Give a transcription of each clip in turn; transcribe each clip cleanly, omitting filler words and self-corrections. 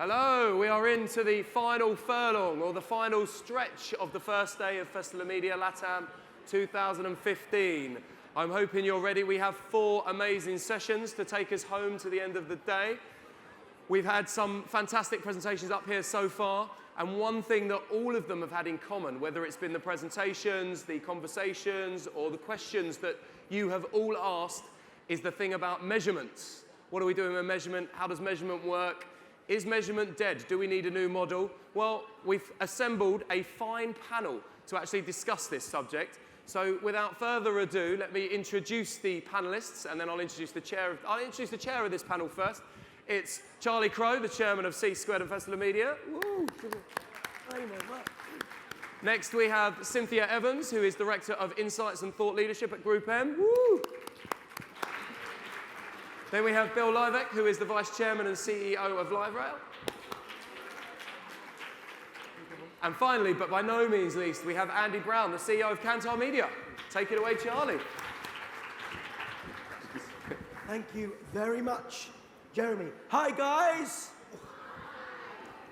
Hello, we are into the final furlong, or the final stretch of the first day of Festival of Media LATAM 2015. I'm hoping you're ready. We have 4 amazing sessions to take us home to the end of the day. We've had some fantastic presentations up here so far, and one thing that all of them have had in common, whether it's been the presentations, the conversations, or the questions that you have all asked, is the thing about measurements. What are we doing with measurement? How does measurement work? Is measurement dead? Do we need a new model? Well, we've assembled a fine panel to actually discuss this subject. So without further ado, let me introduce the panelists, and then I'll introduce the chair of this panel first. It's Charlie Crowe, the chairman of C² and Festival of Media. Woo. Next, we have Cynthia Evans, who is Director of Insights and Thought Leadership at GroupM. Woo. Then we have Bill Livek, who is the Vice Chairman and CEO of LiveRail. And finally, but by no means least, we have Andy Brown, the CEO of Kantar Media. Take it away, Charlie. Thank you very much, Jeremy. Hi, guys.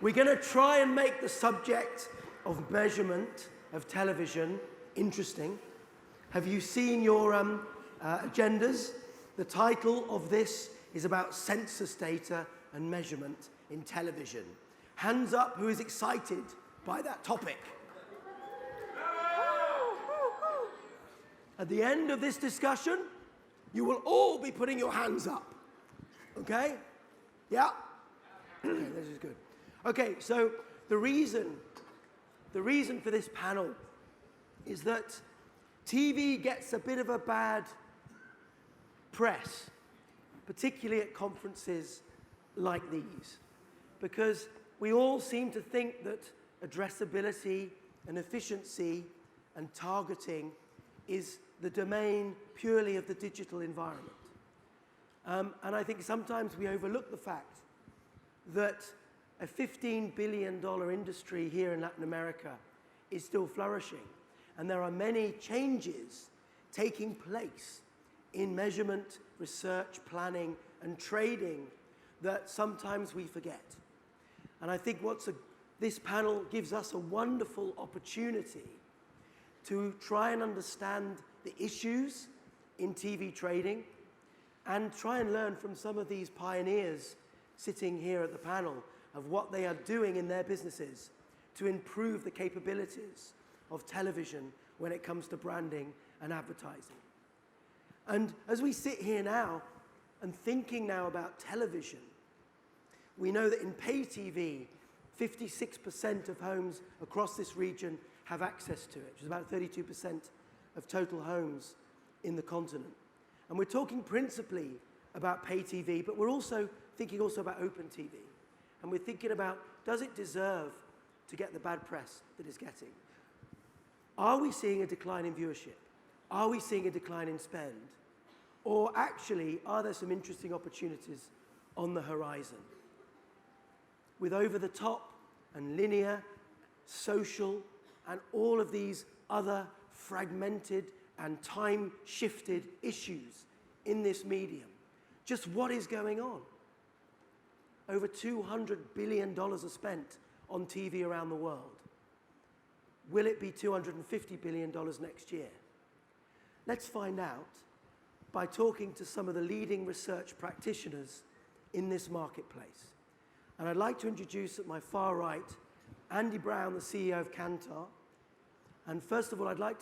We're going to try and make the subject of measurement of television interesting. Have you seen your agendas? The title of this is about census data and measurement in television. Hands up who is excited by that topic. At the end of this discussion, you will all be putting your hands up. Okay? Yeah? This is good. Okay, so the reason for this panel is that TV gets a bit of a bad press, particularly at conferences like these, because we all seem to think that addressability and efficiency and targeting is the domain purely of the digital environment. And I think sometimes we overlook the fact that a $15 billion industry here in Latin America is still flourishing, and there are many changes taking place in measurement, research, planning, and trading that sometimes we forget. And I think this panel gives us a wonderful opportunity to try and understand the issues in TV trading and try and learn from some of these pioneers sitting here at the panel of what they are doing in their businesses to improve the capabilities of television when it comes to branding and advertising. And as we sit here now and thinking now about television, we know that in pay TV, 56% of homes across this region have access to it, which is about 32% of total homes in the continent. And we're talking principally about pay TV, but we're also thinking about open TV. And we're thinking about, does it deserve to get the bad press that it's getting? Are we seeing a decline in viewership? Are we seeing a decline in spend? Or actually, are there some interesting opportunities on the horizon? With over-the-top and linear, social, and all of these other fragmented and time-shifted issues in this medium, just what is going on? Over $200 billion are spent on TV around the world. Will it be $250 billion next year? Let's find out by talking to some of the leading research practitioners in this marketplace. And I'd like to introduce at my far right, Andy Brown, the CEO of Kantar. And first of all, I'd like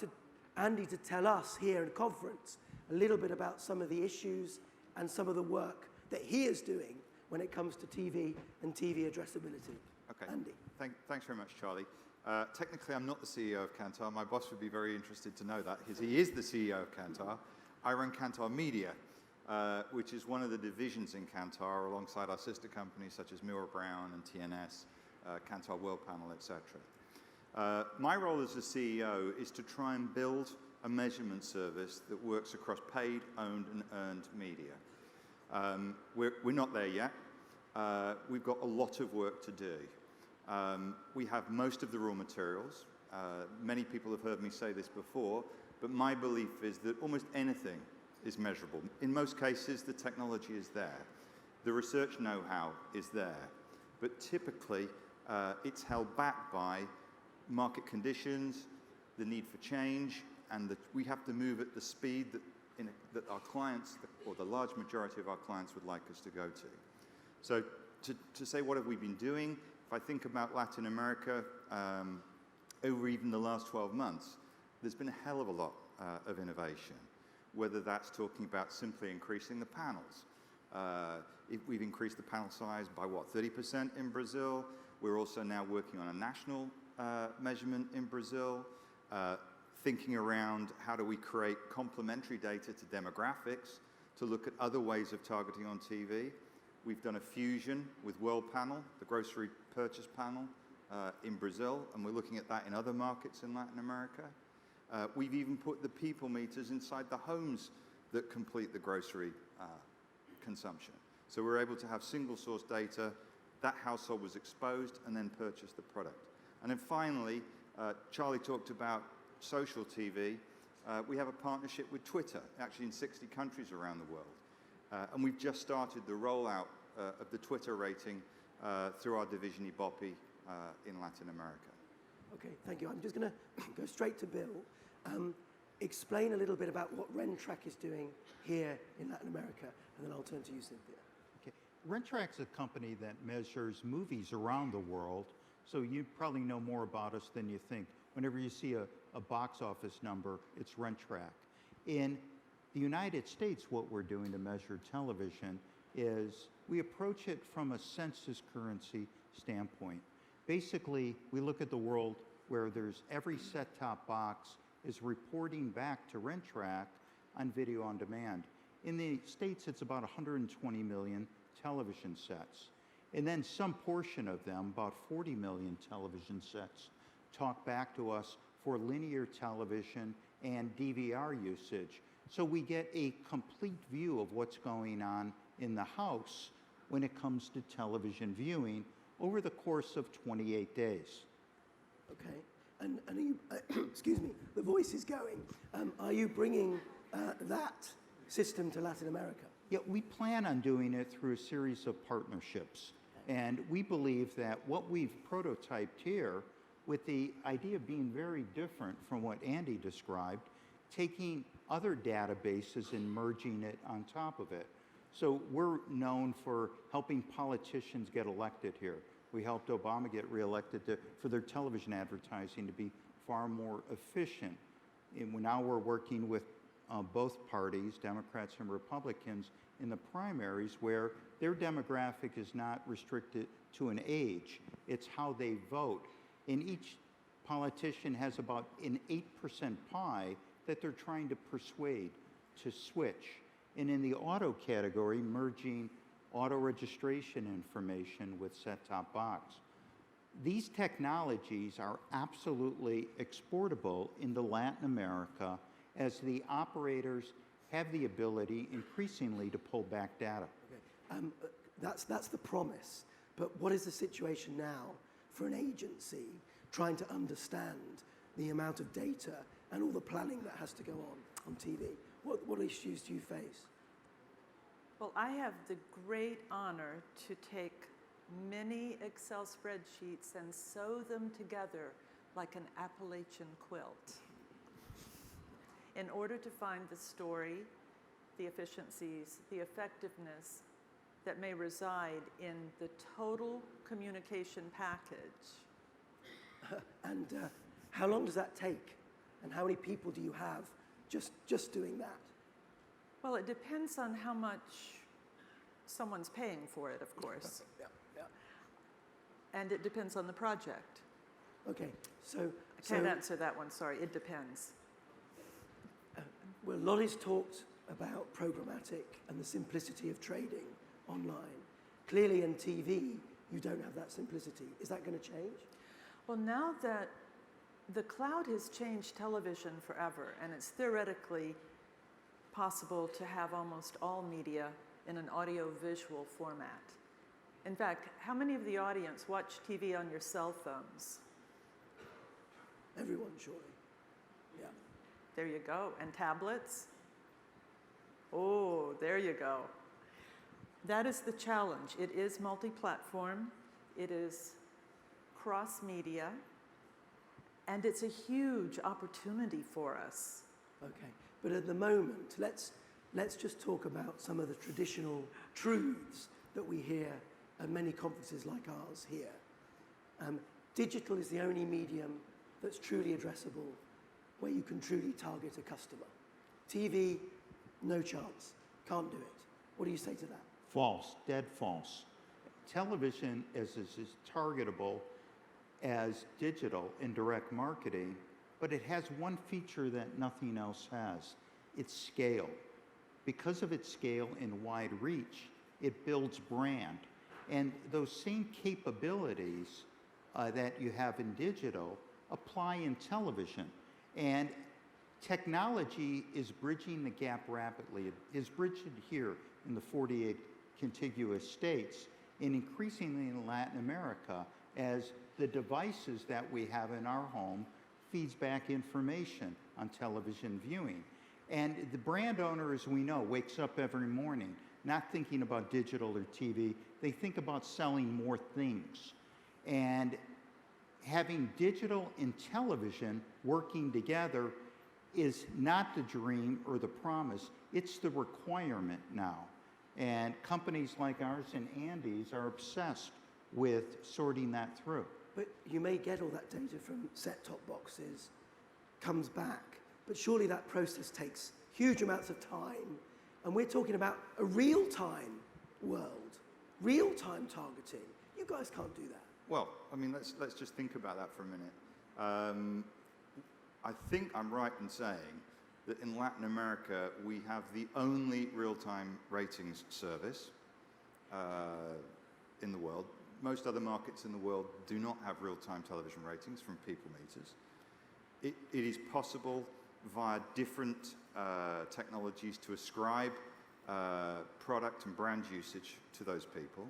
Andy to tell us here in conference a little bit about some of the issues and some of the work that he is doing when it comes to TV and TV addressability. Okay. Andy. Thanks very much, Charlie. Technically, I'm not the CEO of Kantar. My boss would be very interested to know that, because he is the CEO of Kantar. I run Kantar Media, which is one of the divisions in Kantar, alongside our sister companies such as Milner Brown and TNS, Kantar World Panel, etc. My role as the CEO is to try and build a measurement service that works across paid, owned, and earned media. We're not there yet. We've got a lot of work to do. We have most of the raw materials. Many people have heard me say this before, but my belief is that almost anything is measurable. In most cases, the technology is there. The research know-how is there. but typically it's held back by market conditions, the need for change, and that we have to move at the speed that our clients, or the large majority of our clients, would like us to go to. So to say what have we been doing, if I think about Latin America, over even the last 12 months, there's been a hell of a lot of innovation, whether that's talking about simply increasing the panels. We've increased the panel size by, 30% in Brazil. We're also now working on a national measurement in Brazil, thinking around how do we create complementary data to demographics to look at other ways of targeting on TV. We've done a fusion with World Panel, the grocery purchase panel in Brazil, and we're looking at that in other markets in Latin America. We've even put the people meters inside the homes that complete the grocery consumption. So we're able to have single source data, that household was exposed, and then purchased the product. And then finally, Charlie talked about social TV. We have a partnership with Twitter, actually in 60 countries around the world. And we've just started the rollout of the Twitter rating through our division Ibope in Latin America. Okay, thank you. I'm just going to go straight to Bill. Explain a little bit about what RenTrack is doing here in Latin America, and then I'll turn to you, Cynthia. Okay. RenTrack's a company that measures movies around the world, so you probably know more about us than you think. Whenever you see a box office number, it's RenTrack. In the United States, what we're doing to measure television is we approach it from a census currency standpoint. Basically, we look at the world where there's every set-top box is reporting back to RenTrack on video on demand. In the States, it's about 120 million television sets. And then some portion of them, about 40 million television sets, talk back to us for linear television and DVR usage. So we get a complete view of what's going on in the house when it comes to television viewing over the course of 28 days. Okay, and are you, excuse me, the voice is going. Are you bringing that system to Latin America? Yeah, we plan on doing it through a series of partnerships. And we believe that what we've prototyped here, with the idea of being very different from what Andy described, taking other databases and merging it on top of it. So we're known for helping politicians get elected here. We helped Obama get reelected for their television advertising to be far more efficient. And now we're working with both parties, Democrats and Republicans, in the primaries where their demographic is not restricted to an age. It's how they vote. And each politician has about an 8% pie that they're trying to persuade to switch. And in the auto category, merging auto registration information with set-top box. These technologies are absolutely exportable into Latin America as the operators have the ability increasingly to pull back data. Okay. That's the promise. But what is the situation now for an agency trying to understand the amount of data and all the planning that has to go on TV? What issues do you face? Well, I have the great honor to take many Excel spreadsheets and sew them together like an Appalachian quilt in order to find the story, the efficiencies, the effectiveness that may reside in the total communication package. And how long does that take? And how many people do you have just doing that? Well, it depends on how much someone's paying for it, of course. Yeah. And it depends on the project. Okay, so... I can't answer that one, sorry, it depends. Well, Lottie's talked about programmatic and the simplicity of trading online. Clearly in TV, you don't have that simplicity. Is that going to change? Well, now that the cloud has changed television forever, and it's theoretically possible to have almost all media in an audio-visual format. In fact, how many of the audience watch TV on your cell phones? Everyone, surely. Yeah. There you go. And tablets? Oh, there you go. That is the challenge. It is multi-platform. It is cross-media, and it's a huge opportunity for us. Okay, but at the moment, let's just talk about some of the traditional truths that we hear at many conferences like ours here. Digital is the only medium that's truly addressable, where you can truly target a customer. TV, no chance, can't do it. What do you say to that? False, dead false. Television is as targetable as digital in direct marketing, but it has one feature that nothing else has. It's scale. Because of its scale and wide reach, it builds brand. And those same capabilities that you have in digital apply in television. And technology is bridging the gap rapidly. It is bridged here in the 48 contiguous states and increasingly in Latin America as the devices that we have in our home feeds back information on television viewing. And the brand owner, as we know, wakes up every morning not thinking about digital or TV. They think about selling more things. And having digital and television working together is not the dream or the promise, it's the requirement now. And companies like ours and Andy's are obsessed with sorting that through. But you may get all that data from set-top boxes, comes back, but surely that process takes huge amounts of time, and we're talking about a real-time world, real-time targeting. You guys can't do that. Well, I mean, let's just think about that for a minute. I think I'm right in saying that in Latin America, we have the only real-time ratings service in the world. Most other markets in the world do not have real-time television ratings from people meters. It is possible via different technologies to ascribe product and brand usage to those people.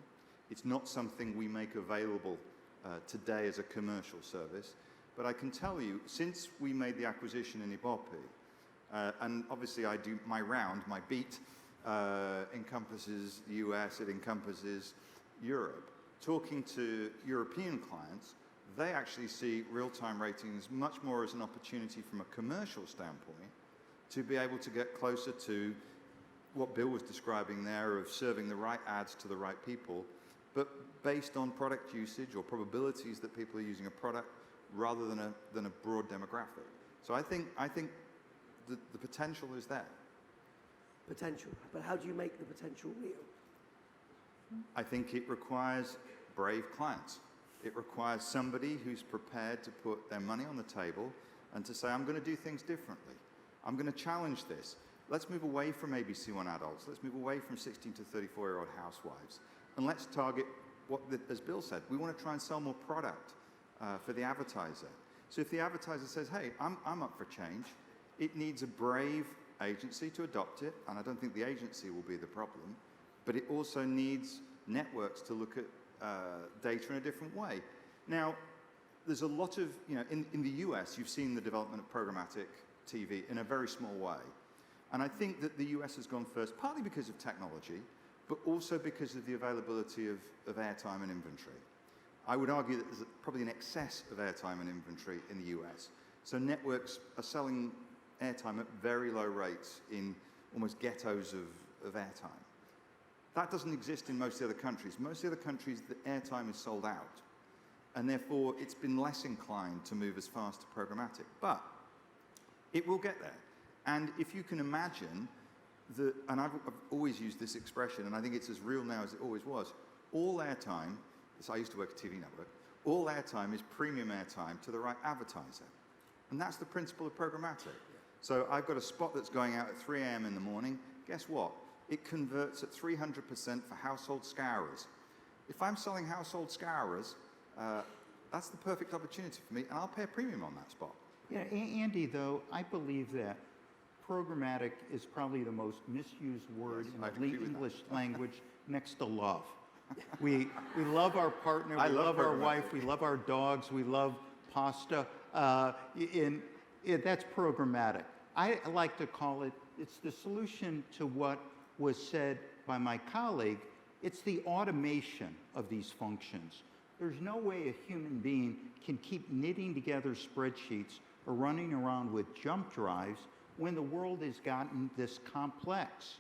It's not something we make available today as a commercial service. But I can tell you, since we made the acquisition in Ibope, and obviously I do my round, my beat, encompasses the US, it encompasses Europe. Talking to European clients, they actually see real-time ratings much more as an opportunity from a commercial standpoint to be able to get closer to what Bill was describing there of serving the right ads to the right people, but based on product usage or probabilities that people are using a product rather than a broad demographic. So I think the potential is there. Potential, but how do you make the potential real? I think it requires brave clients. It requires somebody who's prepared to put their money on the table and to say, I'm going to do things differently. I'm going to challenge this. Let's move away from ABC1 adults. Let's move away from 16 to 34-year-old housewives. And let's target what, as Bill said, we want to try and sell more product for the advertiser. So if the advertiser says, hey, I'm up for change, it needs a brave agency to adopt it, and I don't think the agency will be the problem, but it also needs networks to look at data in a different way. Now, there's a lot of, in the US, you've seen the development of programmatic TV in a very small way. And I think that the US has gone first, partly because of technology, but also because of the availability of airtime and inventory. I would argue that there's probably an excess of airtime and inventory in the US. So networks are selling airtime at very low rates in almost ghettos of airtime. That doesn't exist in most of the other countries. Most of the other countries, the airtime is sold out. And therefore, it's been less inclined to move as fast to programmatic. But it will get there. And if you can imagine, and I've always used this expression, and I think it's as real now as it always was, all airtime, so I used to work at a TV network, all airtime is premium airtime to the right advertiser. And that's the principle of programmatic. So I've got a spot that's going out at 3 a.m. in the morning. Guess what? It converts at 300% for household scourers. If I'm selling household scourers, that's the perfect opportunity for me, and I'll pay a premium on that spot. Yeah, Andy, though, I believe that programmatic is probably the most misused word in the late English language next to love. We love our partner, we love our wife, we love our dogs, we love pasta. That's programmatic. I like to call it, it's the solution to what was said by my colleague. It's the automation of these functions. There's no way a human being can keep knitting together spreadsheets or running around with jump drives when the world has gotten this complex.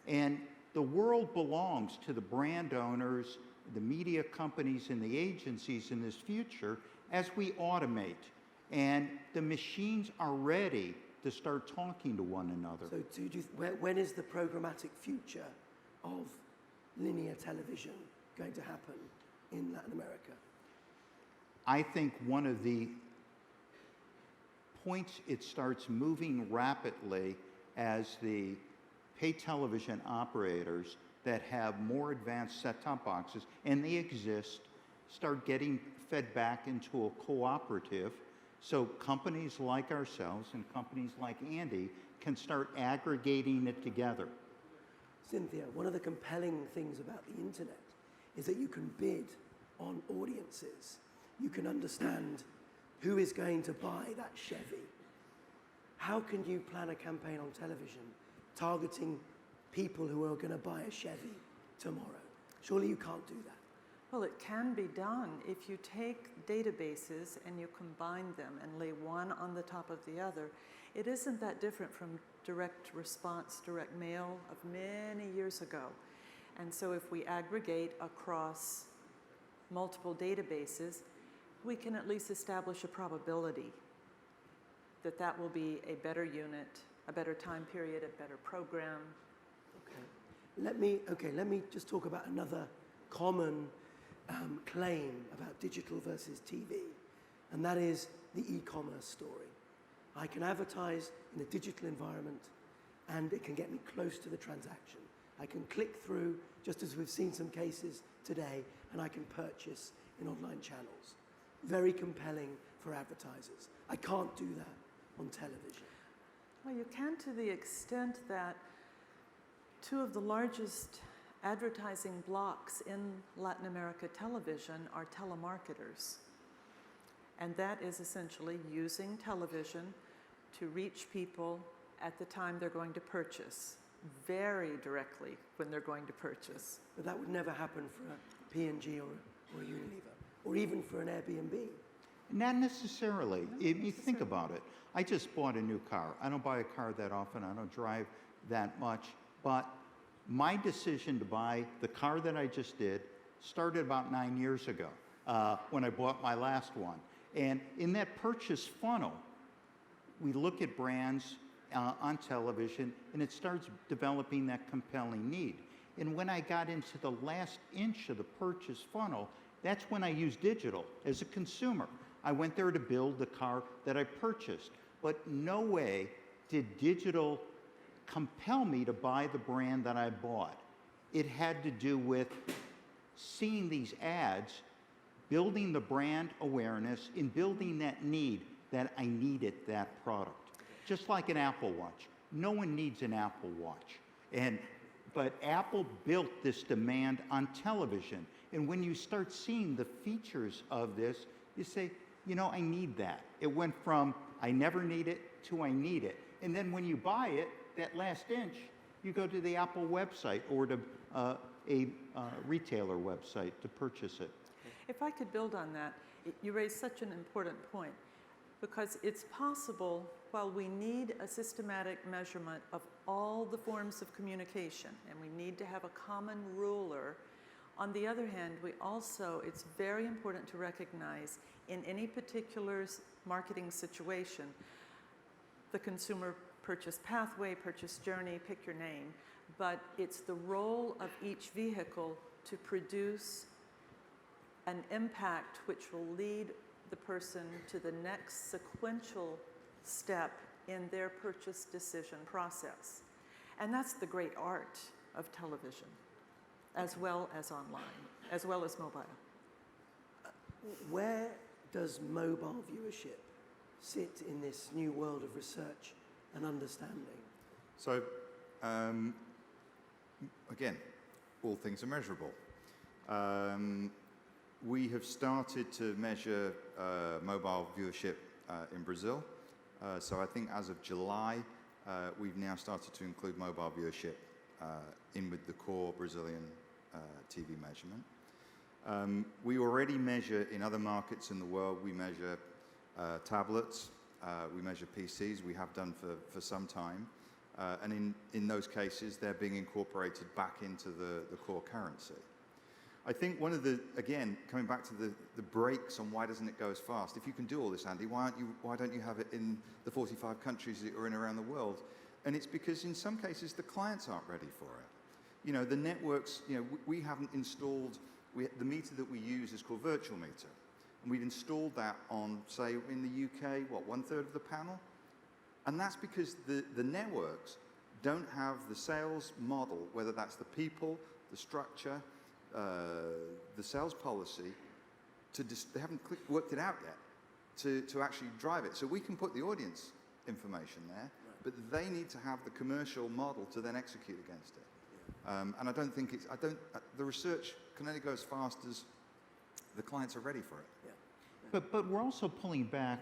And the world belongs to the brand owners, the media companies, and the agencies in this future as we automate. And the machines are ready to start talking to one another. So when is the programmatic future of linear television going to happen in Latin America? I think one of the points it starts moving rapidly as the pay television operators that have more advanced set-top boxes, and they exist, start getting fed back into a cooperative, so companies like ourselves and companies like Andy can start aggregating it together. Cynthia, one of the compelling things about the internet is that you can bid on audiences. You can understand who is going to buy that Chevy. How can you plan a campaign on television targeting people who are going to buy a Chevy tomorrow? Surely you can't do that. Well, it can be done if you take databases and you combine them and lay one on the top of the other. It isn't that different from direct response, direct mail of many years ago. And so if we aggregate across multiple databases, we can at least establish a probability that that will be a better unit, a better time period, a better program. Let me just talk about another common claim about digital versus TV, and that is the e-commerce story. I can advertise in a digital environment, and it can get me close to the transaction. I can click through, just as we've seen some cases today, and I can purchase in online channels. Very compelling for advertisers. I can't do that on television. Well, you can to the extent that two of the largest advertising blocks in Latin America television are telemarketers. And that is essentially using television to reach people at the time they're going to purchase, very directly when they're going to purchase. But that would never happen for a P&G or a Unilever, or even for an Airbnb. Not necessarily. If you think about it, I just bought a new car. I don't buy a car that often. I don't drive that much. But my decision to buy the car that I just did started about 9 years ago when I bought my last one. And in that purchase funnel, we look at brands on television, and it starts developing that compelling need. And when I got into the last inch of the purchase funnel, that's when I used digital as a consumer. I went there to build the car that I purchased. But no way did digital compel me to buy the brand that I bought. It had to do with seeing these ads, building the brand awareness, and building that need that I needed that product. Just like an Apple Watch. No one needs an Apple Watch. But Apple built this demand on television. And when you start seeing the features of this, you say, you know, I need that. It went from I never need it to I need it. And then when you buy it, that last inch, you go to the Apple website or to a retailer website to purchase it. If I could build on that, you raise such an important point, because it's possible, while we need a systematic measurement of all the forms of communication, and we need to have a common ruler, on the other hand, it's very important to recognize in any particular marketing situation, the consumer purchase pathway, purchase journey, pick your name, but it's the role of each vehicle to produce an impact which will lead the person to the next sequential step in their purchase decision process. And that's the great art of television, as well as online, as well as mobile. Where does mobile viewership sit in this new world of research and understanding? So, again, all things are measurable. We have started to measure mobile viewership in Brazil. So I think as of July, we've now started to include mobile viewership in with the core Brazilian TV measurement. We already measure in other markets in the world, we measure tablets, we measure PCs, we have done for some time. And in those cases, they're being incorporated back into the core currency. I think one of the, again, coming back to the brakes on why doesn't it go as fast? If you can do all this, Andy, why don't you have it in the 45 countries that you're in around the world? And it's because in some cases, the clients aren't ready for it. You know, the networks, you know, we haven't installed, the meter that we use is called virtual meter. And we've installed that on, say, in the UK, what, 1/3 of the panel? And that's because the networks don't have the sales model, whether that's the people, the structure, the sales policy, they haven't worked it out yet to actually drive it. So we can put the audience information there, but they need to have the commercial model to then execute against it. And I don't think the research can only go as fast as the clients are ready for it. Yeah. But we're also pulling back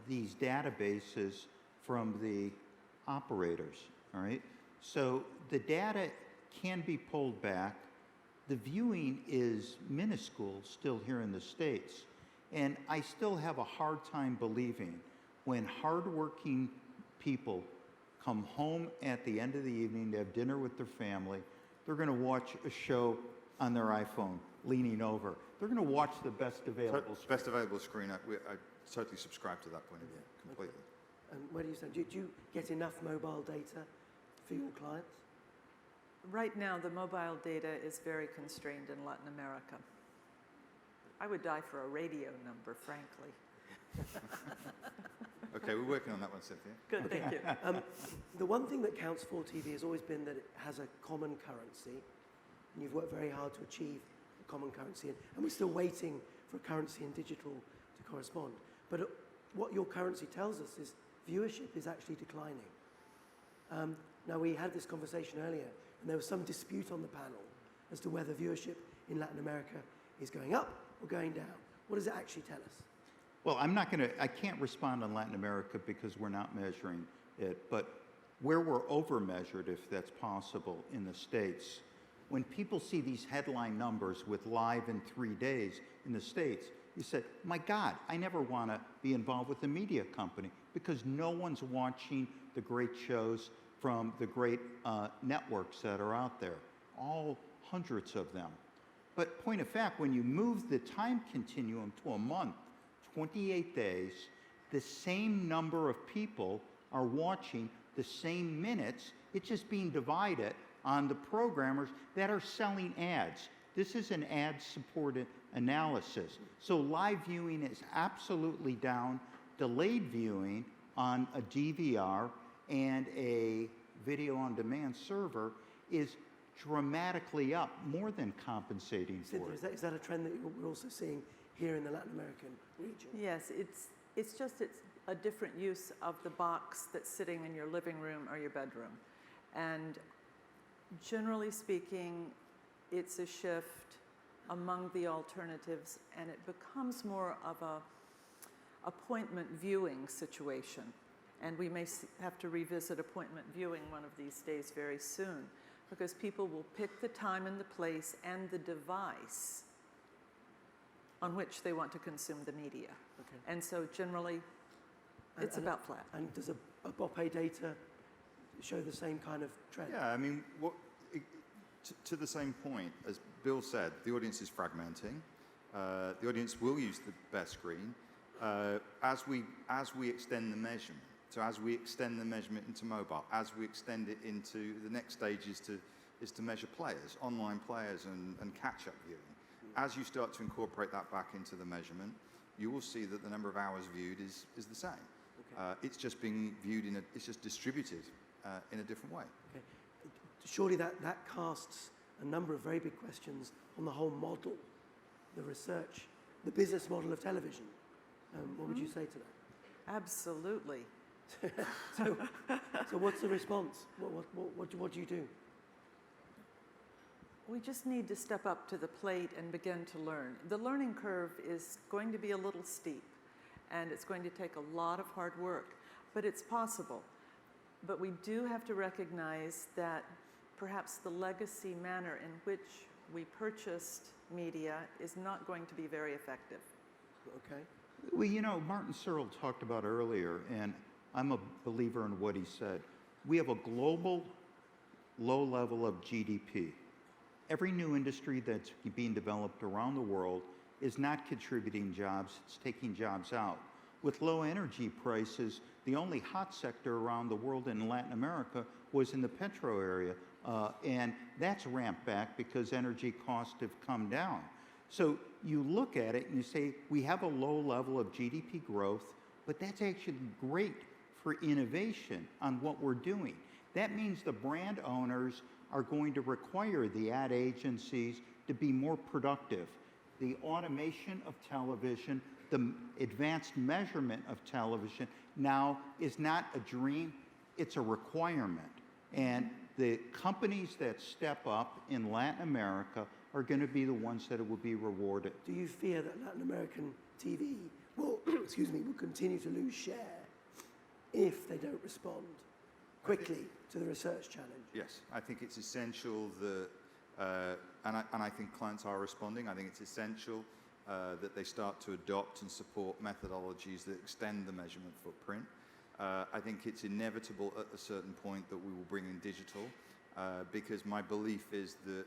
these databases from the operators, all right? So the data can be pulled back. The viewing is minuscule still here in the States. And I still have a hard time believing when hardworking people come home at the end of the evening to have dinner with their family, they're going to watch a show on their iPhone leaning over. They're going to watch the best available screen. Best available screen. I totally subscribe to that point of view, completely. Okay. And where do you stand? Do you get enough mobile data for your clients? Right now, the mobile data is very constrained in Latin America. I would die for a radio number, frankly. Okay, we're working on that one, Cynthia. Good, thank you. The one thing that counts for TV has always been that it has a common currency, and you've worked very hard to achieve a common currency, and we're still waiting for currency and digital to correspond. But what your currency tells us is viewership is actually declining. Now, we had this conversation earlier, and there was some dispute on the panel as to whether viewership in Latin America is going up or going down. What does it actually tell us? Well, I can't respond on Latin America because we're not measuring it, but where we're over-measured, if that's possible, in the States, when people see these headline numbers with live in 3 days in the States, you say, my God, I never want to be involved with a media company because no one's watching the great shows from the great networks that are out there, all hundreds of them. But point of fact, when you move the time continuum to a month, 28 days, the same number of people are watching the same minutes. It's just being divided on the programmers that are selling ads. This is an ad-supported analysis. So live viewing is absolutely down. Delayed viewing on a DVR and a video-on-demand server is dramatically up, more than compensating for Cynthia, it. is that a trend that we're also seeing here in the Latin American region? Yes, it's just a different use of the box that's sitting in your living room or your bedroom. And generally speaking, it's a shift among the alternatives, and it becomes more of a appointment viewing situation. And we may have to revisit appointment viewing one of these days very soon, because people will pick the time and the place and the device on which they want to consume the media. Okay. And so generally, it's about flat. And does a BOPE data show the same kind of trend? Yeah, I mean, to the same point, as Bill said, the audience is fragmenting. The audience will use the best screen as we extend the measurement. So as we extend the measurement into mobile, as we extend it into the next stage is to measure players, online players and catch-up viewing. As you start to incorporate that back into the measurement, you will see that the number of hours viewed is the same. Okay. It's just being viewed it's just distributed in a different way. Okay. Surely that casts a number of very big questions on the whole model, the research, the business model of television. What would you say to that? Absolutely. So what's the response? What do you do? We just need to step up to the plate and begin to learn. The learning curve is going to be a little steep, and it's going to take a lot of hard work, but it's possible. But we do have to recognize that perhaps the legacy manner in which we purchased media is not going to be very effective. Okay. Well, you know, Martin Searle talked about earlier, and I'm a believer in what he said. We have a global low level of GDP. Every new industry that's being developed around the world is not contributing jobs, it's taking jobs out. With low energy prices, the only hot sector around the world in Latin America was in the petro area, and that's ramped back because energy costs have come down. So you look at it and you say, we have a low level of GDP growth, but that's actually great for innovation on what we're doing. That means the brand owners are going to require the ad agencies to be more productive. The automation of television, the advanced measurement of television now is not a dream, it's a requirement. And the companies that step up in Latin America are going to be the ones that will be rewarded. Do you fear that Latin American TV will, excuse me, will continue to lose share if they don't respond quickly to the research challenge? Yes, I think it's essential that, and I think clients are responding. I think it's essential that they start to adopt and support methodologies that extend the measurement footprint. I think it's inevitable at a certain point that we will bring in digital, because my belief is that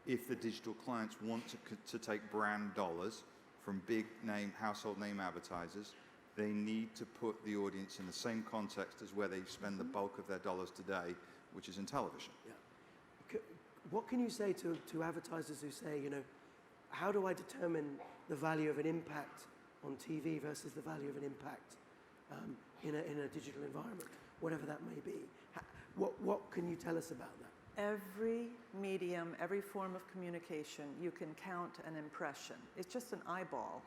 if the digital clients want to take brand dollars from big name, household name advertisers, they need to put the audience in the same context as where they spend the bulk of their dollars today, which is in television. Yeah. What can you say to advertisers who say, you know, how do I determine the value of an impact on TV versus the value of an impact in a digital environment, whatever that may be? What can you tell us about that? Every medium, every form of communication, you can count an impression. It's just an eyeball,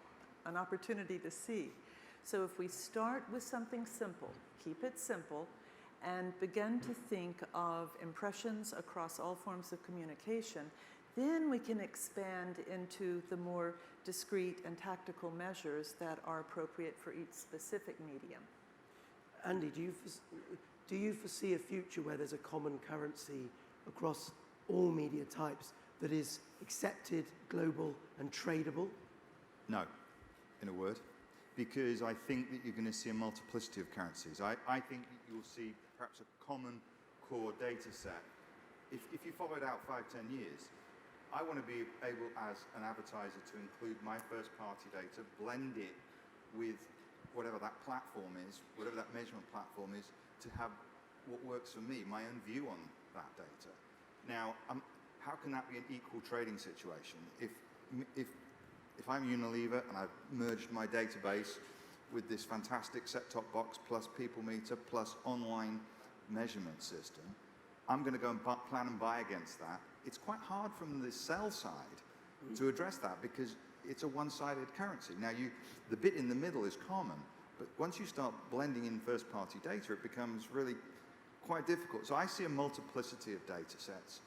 an opportunity to see. So if we start with something simple, keep it simple, and begin to think of impressions across all forms of communication, then we can expand into the more discrete and tactical measures that are appropriate for each specific medium. Andy, do you foresee a future where there's a common currency across all media types that is accepted, global, and tradable? No, in a word, because I think that you're going to see a multiplicity of currencies. I think that you'll see perhaps a common core data set. If you follow it out 5-10 years, I want to be able as an advertiser to include my first party data, blend it with whatever that platform is, whatever that measurement platform is, to have what works for me, my own view on that data. Now, how can that be an equal trading situation? If I'm Unilever and I've merged my database with this fantastic set-top box plus people meter plus online measurement system, I'm going to go and plan and buy against that. It's quite hard from the sell side to address that because it's a one-sided currency. Now, the bit in the middle is common, but once you start blending in first-party data, it becomes really quite difficult. So I see a multiplicity of data sets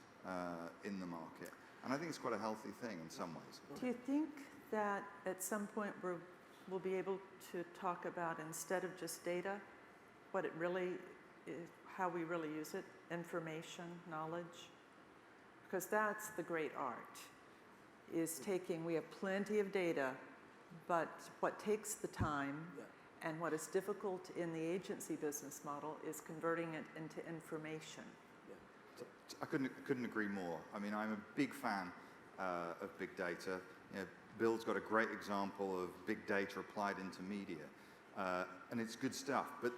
in the market, and I think it's quite a healthy thing in some ways. Do you think that at some point we'll be able to talk about, instead of just data, what it really is, how we really use it, information, knowledge? Because that's the great art, is taking, we have plenty of data, but what takes the time and what is difficult in the agency business model is converting it into information. I couldn't agree more. I mean, I'm a big fan of big data. You know, Bill's got a great example of big data applied into media, and it's good stuff. But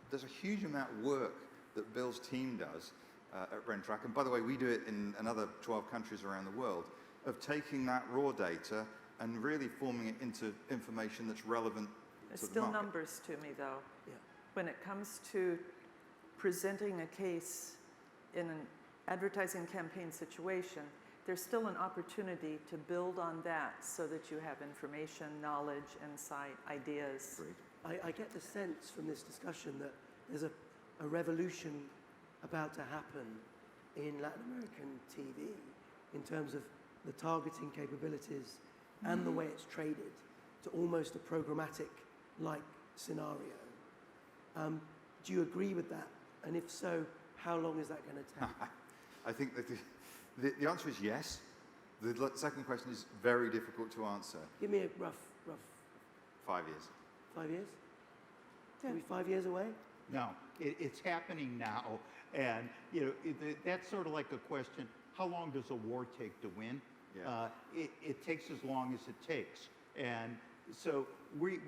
there's a huge amount of work that Bill's team does at Rentrack, and by the way, we do it in another 12 countries around the world, of taking that raw data and really forming it into information that's relevant There's to the still market. numbers to me, though. Yeah. When it comes to presenting a case in an advertising campaign situation, there's still an opportunity to build on that so that you have information, knowledge, insight, ideas. Agreed. I get the sense from this discussion that there's a revolution about to happen in Latin American TV in terms of the targeting capabilities and the way it's traded to almost a programmatic-like scenario. Do you agree with that? And if so, how long is that going to take? I think that The answer is yes. The second question is very difficult to answer. Give me a rough 5 years. 5 years? Yeah. Are we 5 years away? No, it's happening now, and that's sort of like a question: how long does a war take to win? Yeah. It takes as long as it takes, and so we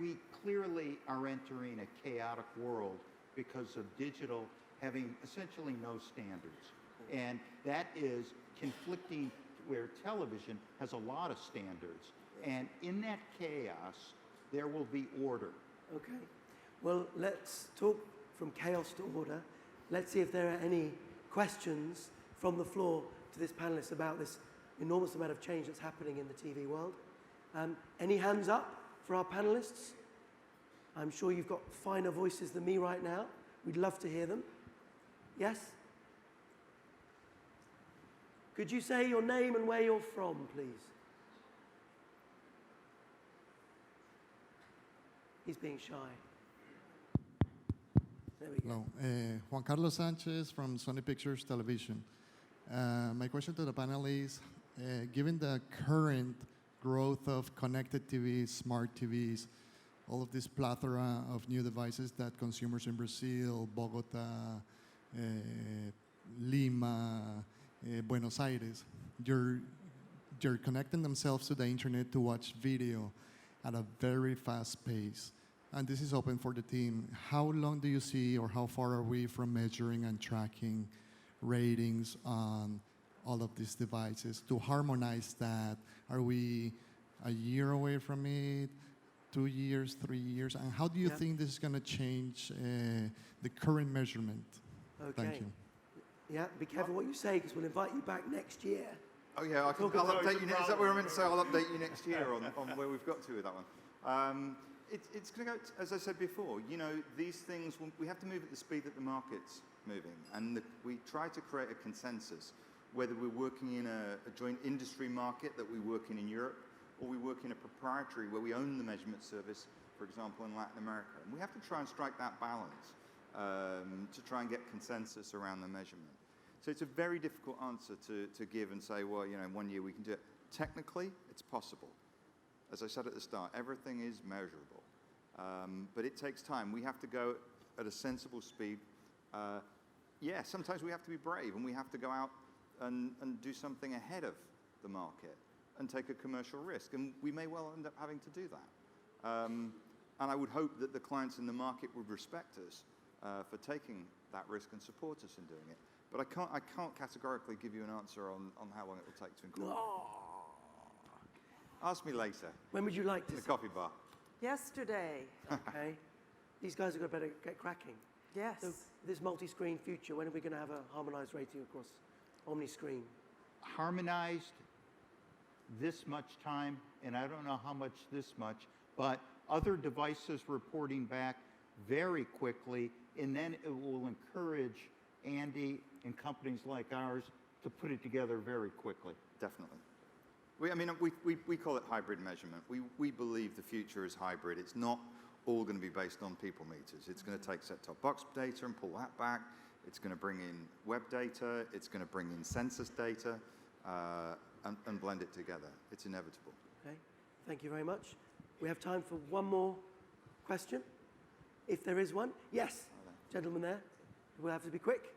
clearly are entering a chaotic world because of digital having essentially no standards, and that is conflicting where television has a lot of standards, and in that chaos there will be order. Okay. Well, let's talk from chaos to order. Let's see if there are any questions from the floor to this panelist about this enormous amount of change that's happening in the TV world. Any hands up for our panelists? I'm sure you've got finer voices than me right now. We'd love to hear them. Yes? Could you say your name and where you're from, please? He's being shy. There we go. Hello, Juan Carlos Sanchez from Sony Pictures Television. My question to the panel is, given the current growth of connected TVs, smart TVs, all of this plethora of new devices that consumers in Brazil, Bogota, Lima, Buenos Aires, they're connecting themselves to the internet to watch video at a very fast pace. And this is open for the team. How long do you see, or how far are we from measuring and tracking ratings on all of these devices? To harmonize that, are we a year away from it, 2 years, 3 years? And how do you think this is going to change the current measurement? Okay. Thank you. Yeah, be careful what you say, because we'll invite you back next year. Oh yeah, I'll update you. Is that what I meant to say? I'll update you next year on where we've got to with that one. It's going to go, as I said before, these things, we have to move at the speed that the market's moving. And we try to create a consensus, whether we're working in a joint industry market that we work in Europe, or we work in a proprietary where we own the measurement service, for example, in Latin America. And we have to try and strike that balance to try and get consensus around the measurement. So it's a very difficult answer to give and say, well, in 1 year we can do it. Technically, it's possible. As I said at the start, everything is measurable. But it takes time. We have to go at a sensible speed. Sometimes we have to be brave, and we have to go out and do something ahead of the market and take a commercial risk. And we may well end up having to do that. And I would hope that the clients in the market would respect us for taking that risk and support us in doing it. But I can't categorically give you an answer on how long it will take to incorporate. Ask me later. When would you like to? In the coffee bar. Yesterday. Okay. These guys are going to better get cracking. Yes. So this multi-screen future, when are we going to have a harmonized rating across omni-screen? Harmonized this much time, and I don't know how much this much, but other devices reporting back very quickly, and then it will encourage Andy and companies like ours to put it together very quickly. Definitely. We call it hybrid measurement. We believe the future is hybrid. It's not all going to be based on people meters. It's going to take set-top box data and pull that back. It's going to bring in web data. It's going to bring in census data and blend it together. It's inevitable. Okay. Thank you very much. We have time for one more question, if there is one. Yes, gentleman there. We'll have to be quick.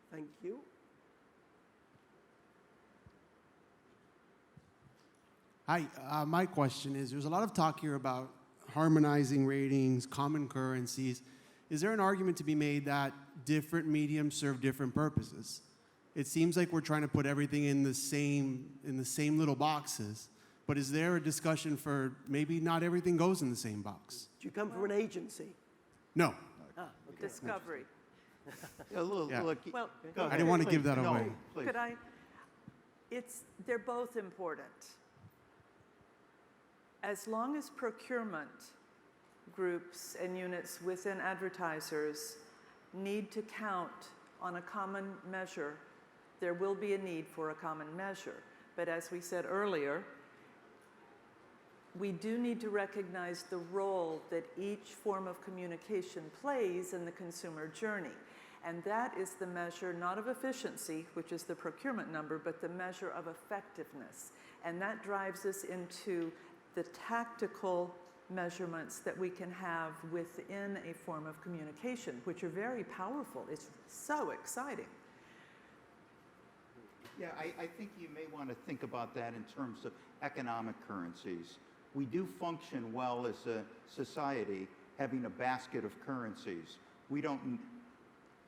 Thank you. Hi, my question is, there's a lot of talk here about harmonizing ratings, common currencies. Is there an argument to be made that different mediums serve different purposes? It seems like we're trying to put everything in the same little boxes, but is there a discussion for maybe not everything goes in the same box? Do you come from an agency? No. Ah, okay. Discovery. Well, Well, go I ahead. didn't want to give that No, away. please. could I? They're both important. As long as procurement groups and units within advertisers need to count on a common measure, there will be a need for a common measure. But as we said earlier, we do need to recognize the role that each form of communication plays in the consumer journey. And that is the measure not of efficiency, which is the procurement number, but the measure of effectiveness. And that drives us into the tactical measurements that we can have within a form of communication, which are very powerful. It's so exciting. Yeah, I think you may want to think about that in terms of economic currencies. We do function well as a society having a basket of currencies. We don't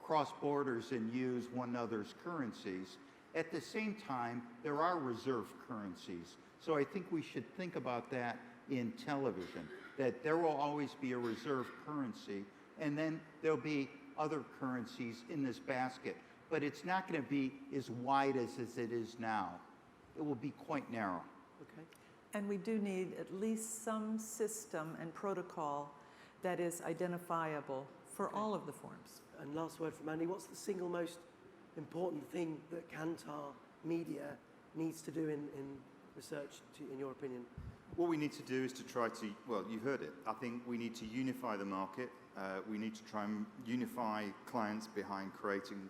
cross borders and use one another's currencies. At the same time, there are reserve currencies. So I think we should think about that in television, that there will always be a reserve currency, and then there'll be other currencies in this basket. But it's not going to be as wide as it is now. It will be quite narrow. Okay. And we do need at least some system and protocol that is identifiable for all of the forms. And last word from Andy, what's the single most important thing that Kantar Media needs to do in research, in your opinion? What we need to do is to try to, well, you heard it. I think we need to unify the market. We need to try and unify clients behind creating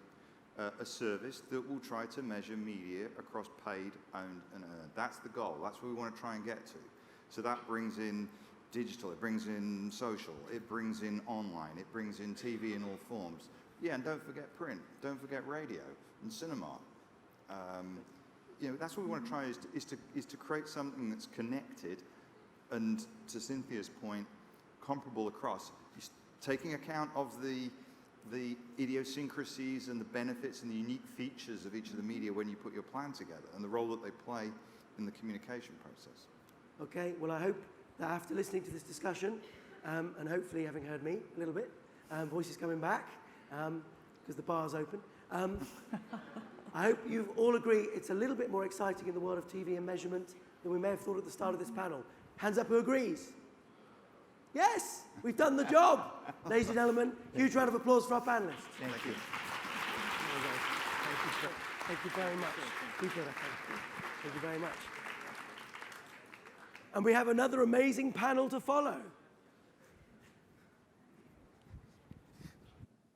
a service that will try to measure media across paid, owned, and earned. That's the goal. That's what we want to try and get to. So that brings in digital, it brings in social, it brings in online, it brings in TV in all forms. Yeah, and don't forget print, don't forget radio and cinema. You know, that's what we want to try is to create something that's connected and, to Cynthia's point, comparable across. Taking account of the idiosyncrasies and the benefits and the unique features of each of the media when you put your plan together and the role that they play in the communication process. Okay, well, I hope that after listening to this discussion, and hopefully having heard me a little bit, voices coming back, because the bar's open, I hope you all agree it's a little bit more exciting in the world of TV and measurement than we may have thought at the start of this panel. Hands up who agrees. Yes, we've done the job. Ladies and gentlemen, huge round of applause for our panelists. Thank you. Thank you very much. Appreciate that. Thank you very much. And we have another amazing panel to follow.